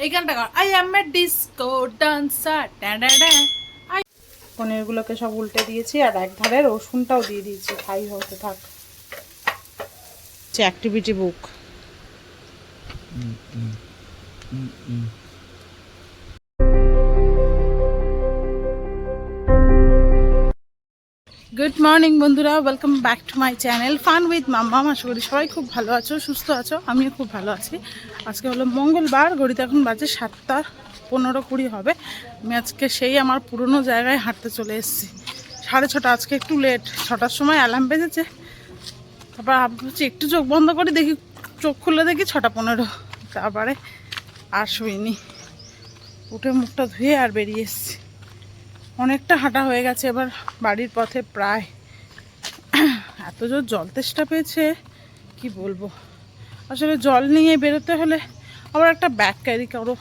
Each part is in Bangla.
এই গানটা গাও, I am a disco dancer. পনিরগুলোকে সব উল্টে দিয়েছি আর এক ধারে রসুনটাও দিয়ে দিয়েছি, খাই হতে থাক। অ্যাক্টিভিটি বুক। গুড মর্নিং বন্ধুরা, welcome back to my channel fun with মাম্মাম। আশা করি সবাই খুব ভালো আছো, সুস্থ আছো, আমিও খুব ভালো আছি। আজকে হলো মঙ্গলবার, ঘড়িতে এখন বাজে 7:15-20 হবে। আমি আজকে সেই আমার পুরনো জায়গায় হাঁটতে চলে এসেছি। 6:30, আজকে একটু লেট। 6টার সময় অ্যালার্ম বেজেছে, তারপর ভাবছি একটু চোখ বন্ধ করে দেখি, চোখ খুলে দেখি 6:15। তারপরে আর শুইনি, উঠে মুখটা ধুয়ে আর বেরিয়ে এসেছি। অনেকটা হাঁটা হয়ে গেছে, এবার বাড়ির পথে প্রায়। এত জোর জল তেষ্টা পেয়েছে কি বলবো। আসলে জল নিয়ে বেরোতে হলে আবার একটা ব্যাগ ক্যারি করো,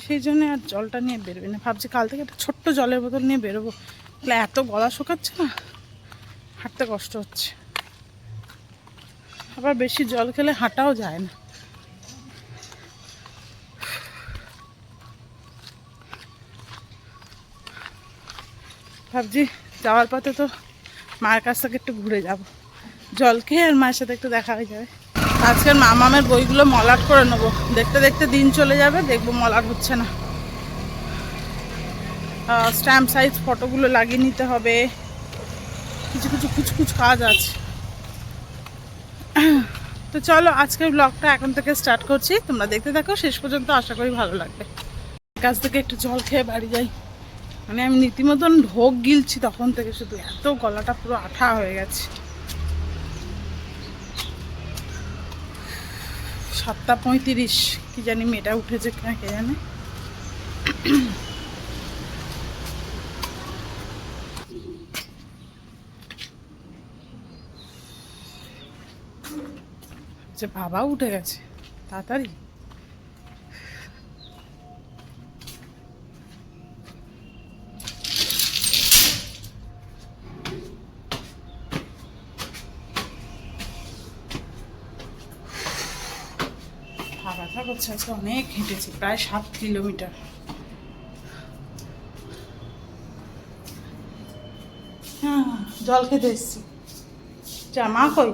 সেই জন্য আর জলটা নিয়ে বেরোবি না। ভাবছি কাল থেকে একটা ছোট্ট জলের বোতল নিয়ে বেরোবো, তাহলে এত গলা শুকাচ্ছে না, হাঁটতে কষ্ট হচ্ছে। আবার বেশি জল খেলে হাঁটাও যায় না। ভাবছি যাওয়ার পথে তো মায়ের কাছ থেকে একটু ঘুরে যাব, জল খেয়ে আর মায়ের সাথে একটু দেখা হয়ে যাবে। আজকের মামামের বইগুলো মলাট করে নেবো, দেখতে দেখতে দিন চলে যাবে, দেখবো মলাট হচ্ছে না। স্ট্যাম্প সাইজ ফটোগুলো লাগিয়ে নিতে হবে, কিছু কিছু কুচকুচ কাজ আছে। তো চলো আজকের ব্লগটা এখন থেকে স্টার্ট করছি, তোমরা দেখতে থাকো শেষ পর্যন্ত, আশা করি ভালো লাগবে। কাছ থেকে একটু জল খেয়ে বাড়ি যাই। মানে আমি রীতিমতন ঢোক গিলছি তখন থেকে, শুধু এত গলাটা পুরো আঠা হয়ে গেছে। 7:35, কি জানি মেয়েটা উঠেছে কিনা কে জানে। যে বাবা উঠে গেছে তাড়াতাড়ি। ব্যথা করছে, আজকে অনেক হেঁটেছি, প্রায় 7 কিলোমিটার। হ্যাঁ, জল খেতে এসছি। যা মা কই?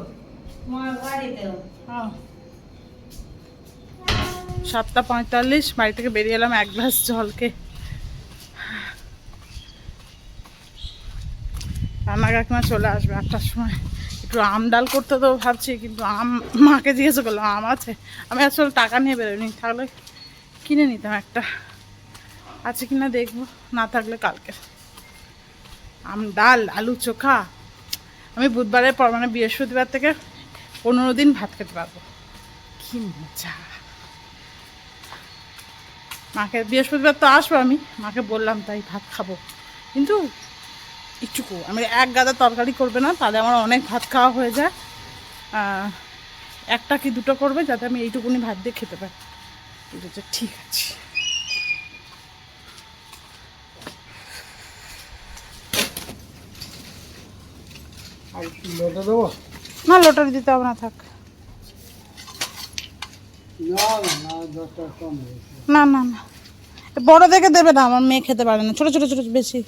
7:45 বাড়ি থেকে বেরিয়ে এলাম এক গ্লাস জলকে। রান্না কাকিমা চলে আসবে 8টার সময়। একটু আম ডাল করতে তো ভাবছি, কিন্তু আম মাকে জিজ্ঞেস করলাম আম আছে। আমি আসলে টাকা নিয়ে বেরোয়নি, তাহলে কিনে নিতাম একটা। আছে কিনা দেখবো, না থাকলে কালকে। আম ডাল, আলু চোখা। আমি বুধবারের পর মানে বৃহস্পতিবার থেকে 15 দিন ভাত খেতে পারবো, কি মজা। মাকে বৃহস্পতিবার তো আসবো, আমি মাকে বললাম তাই ভাত খাবো, কিন্তু একটুকু। আমি এক গাদা তরকারি করবে না, তাহলে আমার অনেক ভাত খাওয়া হয়ে যায়। একটা কি দুটো করবে, যাতে আমি এইটুকুনি ভাত দিয়ে খেতে পারি। ঠিক আছে। না, লটারি দিতে হবে না, থাক। না না না, বড় দেখে দেবে না, আমার মেয়ে খেতে পারে না। ছোট ছোট ছোট বেশি,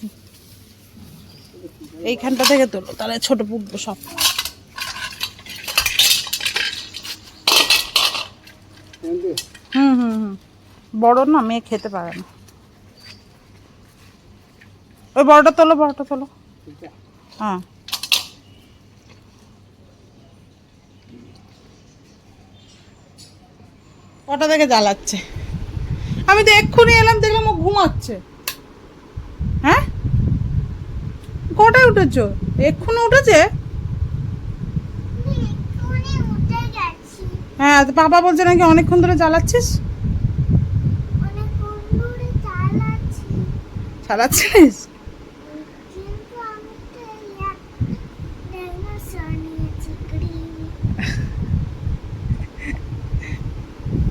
এইখানটা থেকে তোলো, তাহলে ছোট পুটবো সব। হুম হুম হুম, বড় না, মেয়ে খেতে পারে না। ওই বড়টা তোলো, বড়টা তোলো। হ্যাঁ, ওটা দেখে জ্বালাচ্ছে। আমি তো এক্ষুনি এলাম, দেখলাম ও ঘুমাচ্ছে। হ্যাঁ, কটায় উঠেছো? এক্ষুনি উঠেছে? হ্যাঁ, তো বাবা বলছে নাকি অনেকক্ষণ ধরে জ্বালাচ্ছিস। চালাচ্ছিস?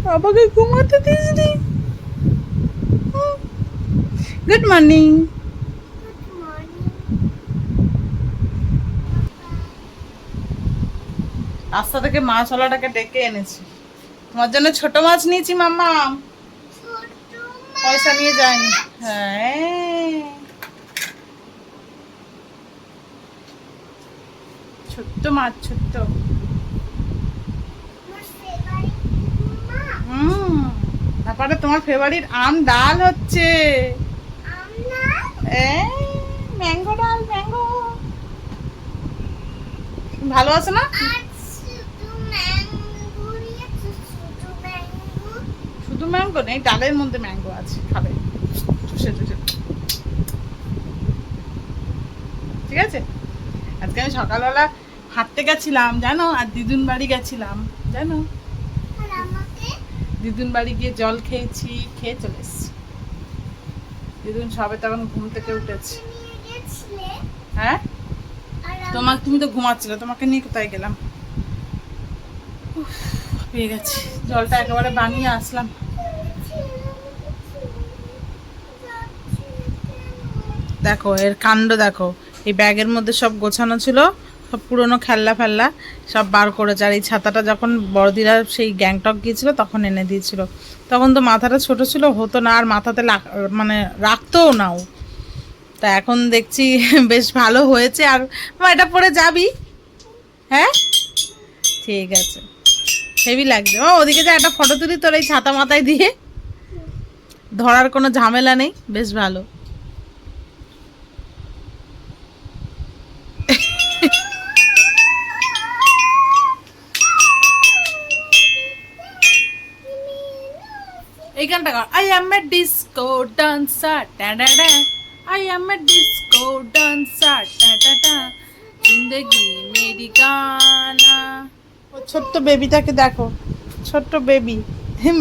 বাবাকে ঘুমাতে দিসনি? Good morning. রাস্তা থেকে মাছওয়ালাটাকে ডেকে এনেছি, তোমার জন্য ছোট মাছ নিয়েছি মাম্মা। পয়সা নিয়ে যায়নি। হ্যাঁ, ছোট্ট মাছ, ছোট্ট। তারপরে তোমার ফেভারিট আম ডাল হচ্ছে। ম্যাঙ্গো ডাল, ম্যাঙ্গো ভালো আছে না? শুধু ম্যাঙ্গো নেই, ডালের মধ্যে ম্যাঙ্গো আছে, খাবে চুষে চুষে। ঠিক আছে। আজকে আমি সকালবেলা হাঁটতে গেছিলাম জানো, আর দিদুন বাড়ি গেছিলাম জানো। দিদুন বাড়ি গিয়ে জল খেয়েছি, খেয়ে চলে এসেছি। দিদুন সবে তখন ঘুম থেকে উঠেছে। হ্যাঁ, তুমি তো ঘুমাচ্ছিলে, তোমাকে নিয়ে কোথায় গেলাম। পেয়ে গেছি, জলটা একেবারে বানিয়ে আসলাম। দেখো এর কাণ্ড দেখো, এই ব্যাগের মধ্যে সব গোছানো ছিল, সব পুরনো খেলনা ফেললা সব বার করেছে। আর এই ছাতাটা যখন বড়দিরা সেই গ্যাংটক গিয়েছিল তখন এনে দিয়েছিল। তখন তো মাথাটা ছোট ছিল, হতো না, আর মাথাতে মানে রাখতেও নাও। তা এখন দেখছি বেশ ভালো হয়েছে। আর মা এটা পরে যাবি? হ্যাঁ ঠিক আছে, হেভি লাগছে। ও ওদিকে যা, একটা ফটো তুলি তোর এই ছাতা মাথায় দিয়ে, ধরার কোনো ঝামেলা নেই, বেশ ভালো। এই গানটা গাও, I am a disco dancer ডা ডা ডা, I am a disco dancer ডা ডা ডা, জিন্দেগি মেরি গানা। ও ছোট্ট বেবিটাকে দেখো, ছোট্ট বেবি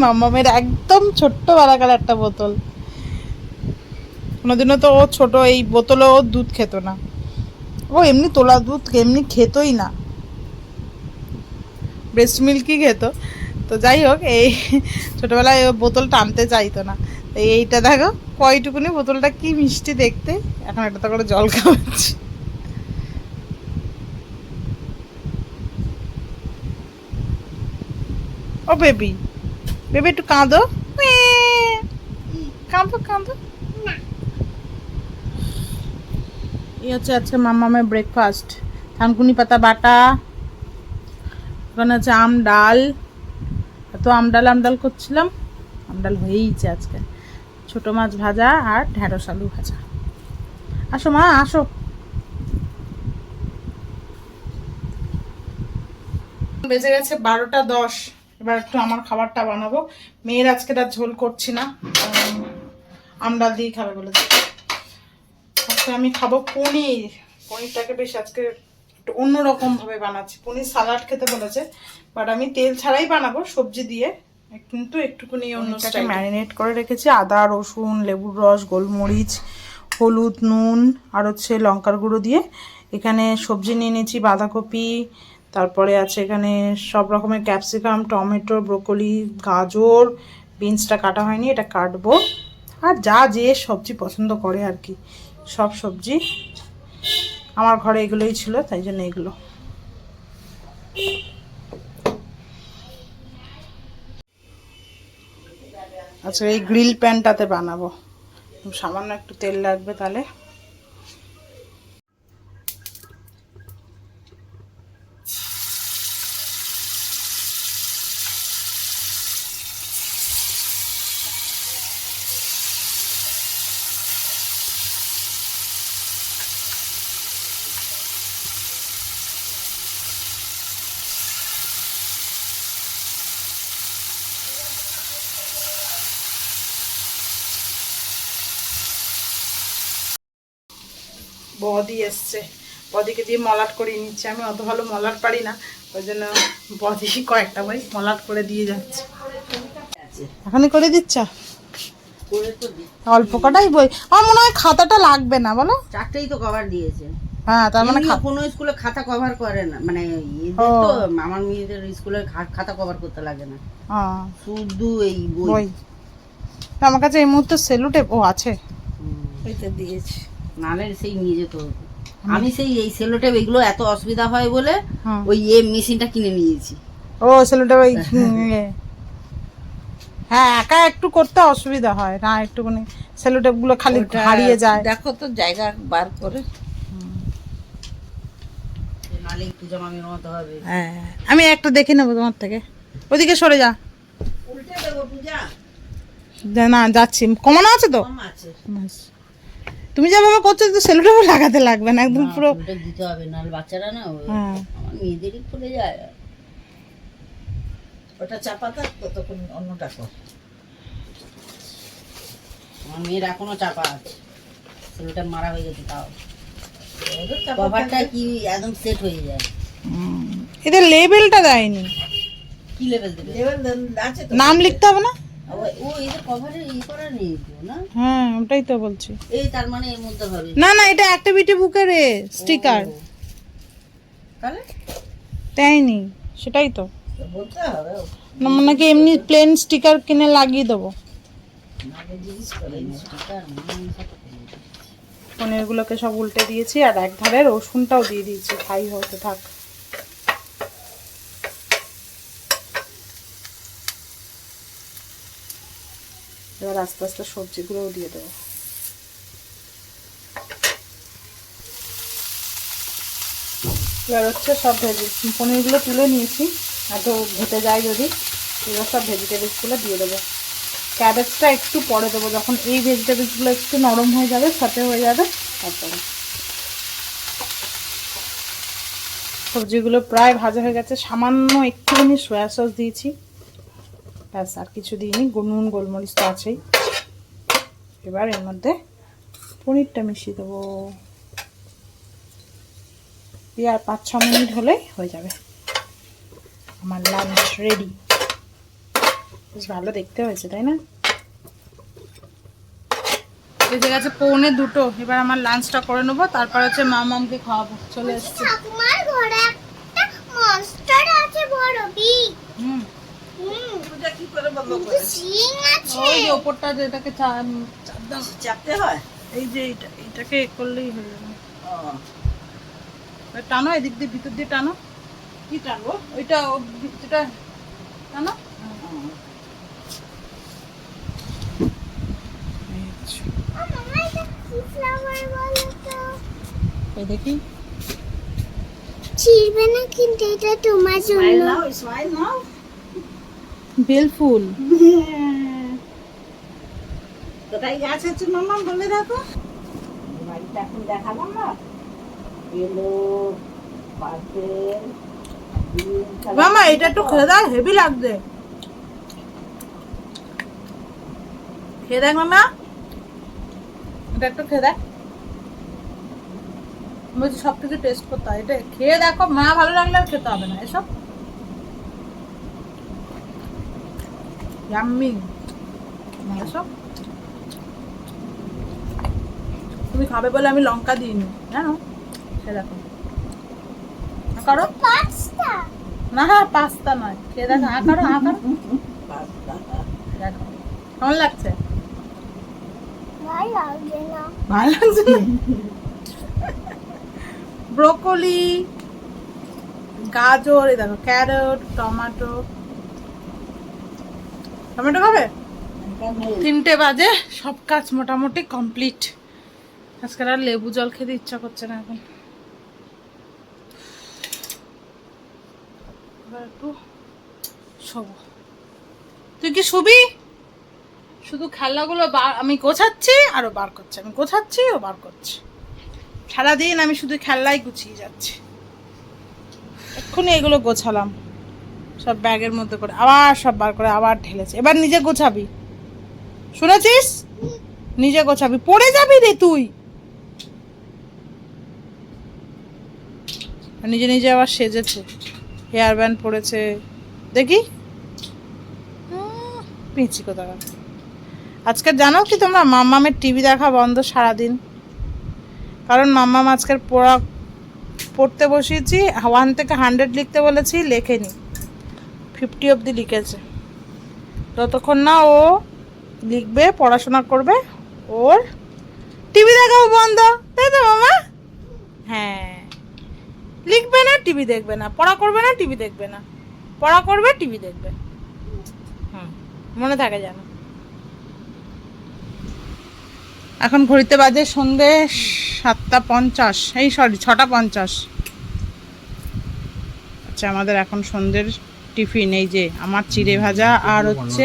মামামের একদম ছোট্ট বালাকার একটা বোতল। কোনোদিনও তো ও ছোট এই বোতলে ও দুধ খেত না, ও এমনি তোলা দুধ এমনি খেতই না, ব্রেস্ট মিল্কই খেত। তো যাই হোক, এই ছোটোবেলায় ও বোতল টানতে চাইতো না। এইটা দেখো কয়টুকুনি বোতলটা, কি মিষ্টি দেখতে। এখন একটা করে জল খাওয়াচ্ছি। ও বেবি, বেবি একটু কাঁদো, কাঁদো কাঁদো। এই হচ্ছে আজকে মামামের ব্রেকফাস্ট। থানকুনি পাতা বাটা, ওখানে হচ্ছে আম ডাল। তো আমডাল করছিলাম, আমডাল হয়েইছে আজকে। ছোট মাছ ভাজা আর ঢেঁড়স আলু ভাজা। আসো মা আসো। বেজে গেছে 12টা 10। এবার একটু আমার খাবারটা বানাবো। মেয়ের আজকে তার ঝোল করছি না, আমডাল দিয়ে খাবে বলেছে। আজকে আমি খাবো পনির। পনিরটাকে বেশ আজকে একটু অন্যরকম ভাবে বানাচ্ছি। পনির সালাড খেতে বলেছে, বাট আমি তেল ছাড়াই বানাবো সবজি দিয়ে, কিন্তু একটুখানি অন্যটাকে ম্যারিনেট করে রেখেছি। আদা রসুন লেবুর রস গোলমরিচ হলুদ নুন আর হচ্ছে লঙ্কার গুঁড়ো দিয়ে। এখানে সবজি নিয়ে নিয়েছি, বাঁধাকপি, তারপরে আছে এখানে সব রকমের ক্যাপসিকাম টমেটো ব্রোকলি গাজর, বিনসটা কাটা হয়নি, এটা কাটবো। আর যা যে সবজি পছন্দ করে আর কি, সব সবজি আমার ঘরে এগুলোই ছিল, তাই জন্য এগুলো। আচ্ছা এই গ্রিল প্যানটাতে বানাবো, সামান্য একটু তেল লাগবে তাহলে। বদি এসছে, বদিকে দিয়ে মলাট করিয়ে নিচ্ছে। আমি অত ভালো মলাট পারি না, ওই জন্য বদি কয়েকটা বই মলাট করে দিয়ে যাচ্ছে। এখনই করে দিচ্ছ? অল্প কটাই বই, আমার মনে হয় খাতাটা লাগবে না বলো? 4টেই তো কভার দিয়েছে। হ্যাঁ তার মানে কোনো স্কুলে খাতা কভার করে না, মানে তো আমার মেয়েদের স্কুলে খাতা কভার করতে লাগে না, শুধু এই বই। আমার কাছে এই মুহূর্তে সেলুটেপ ও আছে, ওইটা দিয়েছে, নালে সেই নিয়ে যেত। আমি সেই এই সেলোটেপ এগুলো এত অসুবিধা হয় বলে ওই মেশিনটা কিনে নিয়েছি। ও সেলুটেপ ওই হ্যাঁ, একা একটু করতে অসুবিধা হয় না, একটুখানি সেলোটেপ গুলো খালি হারিয়ে যায়। দেখো তো জায়গা বার করে। নালে একটু জামা মেরাতে হবে। হ্যাঁ, আমি একটা দেখে নেবো তোমার থেকে। ওদিকে সরে যা। উল্টে দেবো পূজা। না, যাচ্ছি, কমানো আছে তো। কম আছে। ব্যাস। তুমি যেভাবে করছো তো সেলোটেপও লাগাতে লাগবে না, একদম পুরো। উল্টে দিতে হবে, নাহলে বাচ্চারা না হ্যাঁ। আমার মেয়েদেরই খুলে যায়। ওটা চাপা থাক, ততক্ষণ অন্যটা কর। আমার মেয়ের এখনো চাপা আছে, সেটা মারা হয়ে গেছে তাও। ওদের চাপা কভারটা কি একদম সেট হয়ে যায়। এদের লেবেলটা দেয়নি, কি লেভেল দেবে? লেভেল আছে তো। নাম লিখতে হবে না? ও এদের কভারে করা নেই তো না? হ্যাঁ, ওটাই তো বলছি। এই তার মানে এর মধ্যে হবে। না না, এটা অ্যাক্টিভিটি বুকের স্টিকার ও, তাহলে দেয়নি, সেটাই তো। বলতে হবে। না, মানে কি এমনি প্লেন স্টিকার কিনে লাগিয়ে দেবো। আগে জিজ্ঞেস করে নে। স্টিকার পনিরগুলোকে সব উল্টে দিয়েছি, আর এক ধারে রসুনটাও দিয়ে দিয়েছি, ফ্রাই হতে থাক। এবার আস্তে আস্তে সবজিগুলোও দিয়ে দেবো। এবার হচ্ছে সব পনিরগুলো তুলে নিয়েছি, এত ঘেটে যায় যদি। এবার সব ভেজিটেবলসগুলো দিয়ে দেবো। ক্যাবেজটা একটু পরে দেবো, যখন এই ভেজিটেবলসগুলো একটু নরম হয়ে যাবে, সাথে হয়ে যাবে, তারপরে। সবজিগুলো প্রায় ভাজা হয়ে গেছে, সামান্য একটুখানি সয়া সস দিয়েছি, ব্যাস, আর কিছু দিইনি। নুন গোলমরিচ তো আছেই। এবার এর মধ্যে পনিরটা মিশিয়ে দেবো, দিয়ে আর 5-6 মিনিট হলেই হয়ে যাবে আমার লাঞ্চ রেডি। বেশ ভালো দেখতে হয়েছে, তাই না? বেজে গেছে 1:45। এবার আমার লাঞ্চটা করে নেবো, তারপর হচ্ছে মামামকে খাওয়াবো। চলে এসছে। ঠাকুমার ঘরে একটা মনস্টার আছে বড় বিগ। হুম, পূজা কি করে বন্ধ করে? সিং আছে। ওই যে ওপরটা যেটাকে চাপতে হয়। এই যে এইটাকে করলেই হয়ে যাবে। ও, এবার টানো, এদিক দিয়ে ভিতর দিয়ে টানো। কি টানবো? ওইটা যেটা টানো। মামা এটা কি ফ্লাওয়ার বলো তো? এই দেখি। ছিড়বে না কিন্তু এটা তোমার স্মাইল জন্য। নাও, স্মাইল নাও। বেল ফুল। কোথায় গাছ আছে মামা বলে রাখো। বাড়িটা এখন দেখালাম না। এলো পার্পেল। মামা এটা একটু খেয়ে দেখ, হেভি লাগবে। খেয়ে দেখ মামা, এটা একটু খেয়ে দেখ। বলছি সব কিছু টেস্ট করতে হয়, এটা খেয়ে দেখো, মা ভালো লাগলে আর খেতে হবে না এসব। ইয়াম্মি এসব। তুমি খাবে বলে আমি লঙ্কা দিইনি, জানো? খেয়ে দেখো, করো। পাস্তা। না, পাস্তা নয়, খেয়ে দেখো, করো, করো। দেখো কেমন লাগছে? ভালো লাগবে না। ভালো লাগছে। ব্রোকলি, গাজর, এই দেখো, ক্যারট, টমেটো। টমেটো খাবে? 3টে বাজে, সব কাজ মোটামুটি কমপ্লিট। আজকাল আর লেবু জল খেতে ইচ্ছা করছে না এখন। এবার একটু শোবো। তুই কি শুবি? শুধু খেলাগুলো আমি গোছাচ্ছি আরো বার করছি, আমি গোছাচ্ছি ও বার করছি। সারাদিন আমি শুধু খেলনাই গুছিয়ে যাচ্ছি। এক্ষুনি এগুলো গোছালাম সব ব্যাগের মধ্যে করে, আবার সব বার করে আবার ঢেলেছে। এবার নিজে গোছাবি, শুনেছিস? নিজে গোছাবি, পড়ে যাবি রে তুই। নিজে নিজে আবার সেজেছে, হেয়ার ব্যান্ড পরেছে, দেখি পিঁচি কোথাকার। আজকে জানো কি তোমরা, মাম্মামের টিভি দেখা বন্ধ সারাদিন। কারণ মাম্মাম আজকের পড়তে বসিয়েছি, 1 থেকে 100 লিখতে বলেছি, লেখেনি, 50 অবধি লিখেছে। যতক্ষণ না ও লিখবে, পড়াশোনা করবে, ওর টিভি দেখাও বন্ধ, তাই তো মামা? হ্যাঁ, লিখবে না, টিভি দেখবে না, পড়া করবে না, টিভি দেখবে না, পড়া করবে, টিভি দেখবে। হুম, মনে থাকে যেন। এখন ঘড়িতে বাজে সন্ধে 7:50, এই সরি 6:50। আচ্ছা, আমাদের এখন সন্ধ্যের টিফিন এই যে আমার চিড়ে ভাজা আর হচ্ছে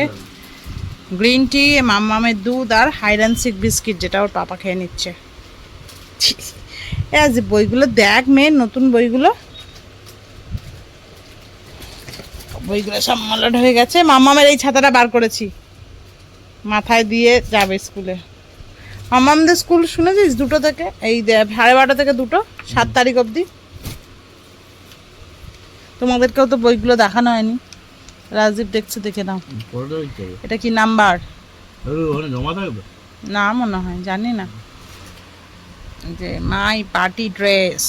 গ্রিন টি, মাম্মামের দুধ আর হাইড অ্যান্ড সিক বিস্কিট, যেটা ওর পাপা খেয়ে নিচ্ছে। আজ বইগুলো দেখ মেয়ে, নতুন বইগুলো সব মলাট হয়ে গেছে। মাম্মামের এই ছাতাটা বার করেছি, মাথায় দিয়ে যাবে স্কুলে। মাম্মামদের স্কুল শুনেছিস 2টো থেকে, এই 12:30 থেকে 2টো, 7 তারিখ অবধি। তোমাদেরকেও তো বইগুলো দেখানো হয়নি। রাজদীপ দেখছে, দেখে নাও। এটা কি নাম্বার না মনে হয়, জানি না। যে মাই পার্টি ড্রেস,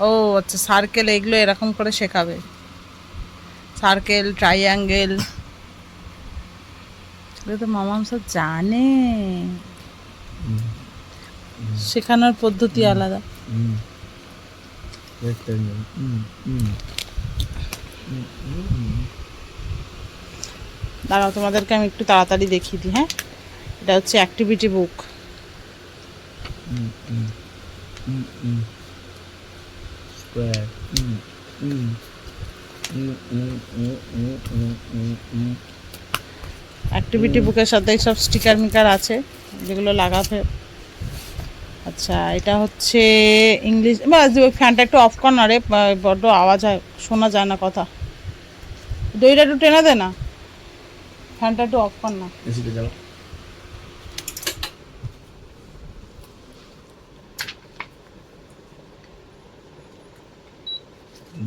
ও আচ্ছা সার্কেল, এগুলো এরকম করে শেখাবে। সার্কেল, ট্রাইঅ্যাঙ্গেল, এগুলো তো মামাম সব জানে। শেখানোর পদ্ধতি আলাদা। দাঁড়াও, তোমাদেরকে আমি একটু তাড়াতাড়ি দেখিয়ে দিই। হ্যাঁ, এটা হচ্ছে অ্যাক্টিভিটি বুক। অ্যাক্টিভিটি বুকের সাথে সব স্টিকার মিকার আছে, যেগুলো লাগাবে। আচ্ছা, এটা হচ্ছে ইংলিশ। ওই ফ্যানটা একটু অফ কর না রে, বড্ড আওয়াজ হয়, শোনা যায় না কথা। দইটা একটু টেনে দে না, ফ্যানটা একটু অফ কর না।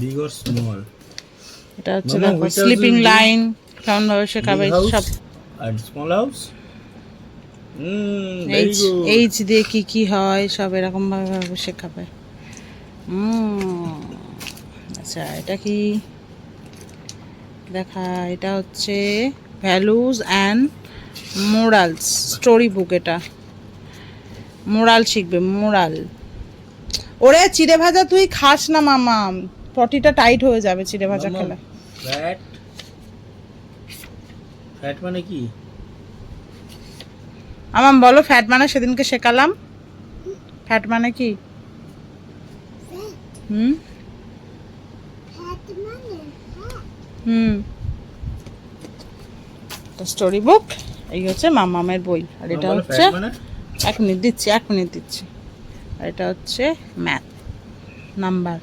Big or small? এটা হচ্ছে Mama, দেখো which house sleeping is big? Line, কেমন ভাবে শেখাবে Big house সব। and small house? Very good. H দিয়ে কি কি হয় সব এরকম ভাবে শেখাবে। আচ্ছা, এটা কি দেখা, এটা হচ্ছে values and morals story book. এটা মোরাল শিখবে, মোরাল। ওরে চিড়ে ভাজা তুই খাস না মামা, পটিটা টাইট হয়ে যাবে চিড়ে ভাজা Mama, খেলে। Fat? Fat মানে কি? আমার বলো ফ্যাট মানে, সেদিনকে শেখালাম। ফ্যাট মানে কি? হুম হুম স্টোরি বুক। এই হচ্ছে মামামের বই, আর এটা Mama, বলো হচ্ছে, fat মানে? 1 মিনিট দিচ্ছি। আর এটা হচ্ছে ম্যাথ নাম্বার,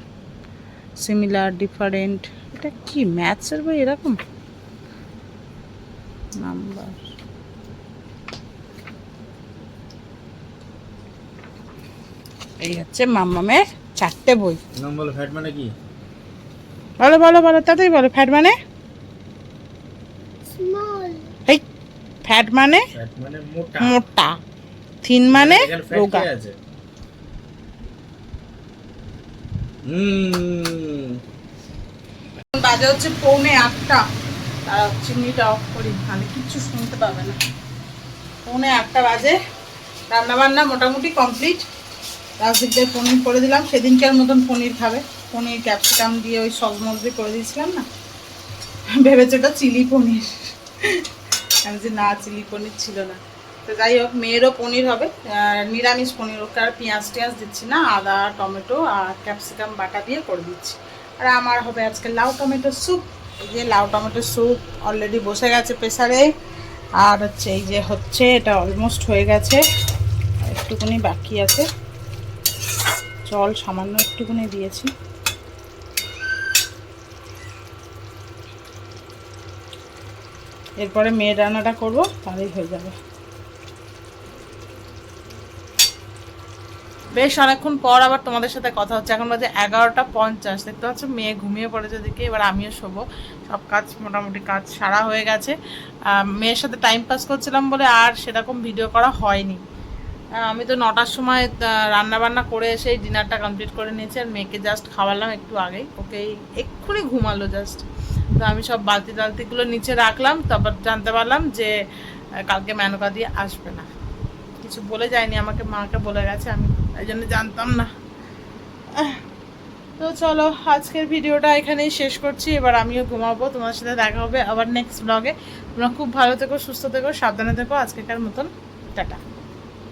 সিমিলার, ডিফারেন্ট। এটা কি ম্যাথসের বই এরকম নাম্বার। এই হচ্ছে মাম্মামের 4টে বই। Mama, বলো fat মানে কি? বলো তাড়াতাড়ি বলো। ফ্যাট মানে, এই ফ্যাট মানে Fat মানে মোটা। মোটা, থিন মানে এখানে fat রোগা। কে আছে? বাজে হচ্ছে 7:45। তারা চিমনিটা অফ করি, নাহলে কিচ্ছু শুনতে পাবে না। 7:45 বাজে। রান্নাবান্না মোটামুটি কমপ্লিট। রাজদীপদের পনির করে দিলাম, সেদিনকার মতন পনির খাবে। পনির ক্যাপসিকাম দিয়ে ওই সস মস দিয়ে করে দিয়েছিলাম না, ভেবেছে ওটা চিলি পনির। আমি যে না, চিলি পনির ছিল না। তো যাই হোক, মেয়েরও পনির হবে, নিরামিষ পনির। ওকে আর পেঁয়াজ টিয়াজ দিচ্ছি না, আদা টমেটো আর ক্যাপসিকাম বাটা দিয়ে করে দিচ্ছি। আর আমার হবে আজকে লাউ টমেটো স্যুপ। এই যে লাউ টমেটো স্যুপ অলরেডি বসে গেছে প্রেসারে। আর হচ্ছে এই যে হচ্ছে, এটা অলমোস্ট হয়ে গেছে, একটুখানি বাকি আছে। জল সামান্য একটুখানি দিয়েছি। এরপরে মেয়ের রান্নাটা করবো, তাহলেই হয়ে যাবে। বেশ অনেকক্ষণ পর আবার তোমাদের সাথে কথা হচ্ছে। এখন বাজে 11:50। দেখতে পাচ্ছ মেয়ে ঘুমিয়ে পড়েছে দিকে, এবার আমিও শোবো। সব কাজ মোটামুটি কাজ সারা হয়ে গেছে। মেয়ের সাথে টাইম পাস করছিলাম বলে আর সেরকম ভিডিও করা হয়নি। আমি তো 9টার সময় রান্নাবান্না করে এসে ডিনারটা কমপ্লিট করে নিয়েছি, আর মেয়েকে জাস্ট খাওয়ালাম একটু আগেই। ওকে এক্ষুনি ঘুমালো জাস্ট। তো আমি সব বালতি টালতিগুলো নিচে রাখলাম, তারপর জানতে পারলাম যে কালকে মেনকা দিয়ে আসবে না। কিছু বলে যায়নি আমাকে, মাকে বলে গেছে, আমি এই জন্য জানতাম না। তো চলো আজকের ভিডিওটা এখানেই শেষ করছি, এবার আমিও ঘুমাবো। তোমার সাথে দেখা হবে আবার নেক্সট ব্লগে। তোমরা খুব ভালো থেকো, সুস্থ থেকো, সাবধানে থেকো। আজকেকার মতন টাটা।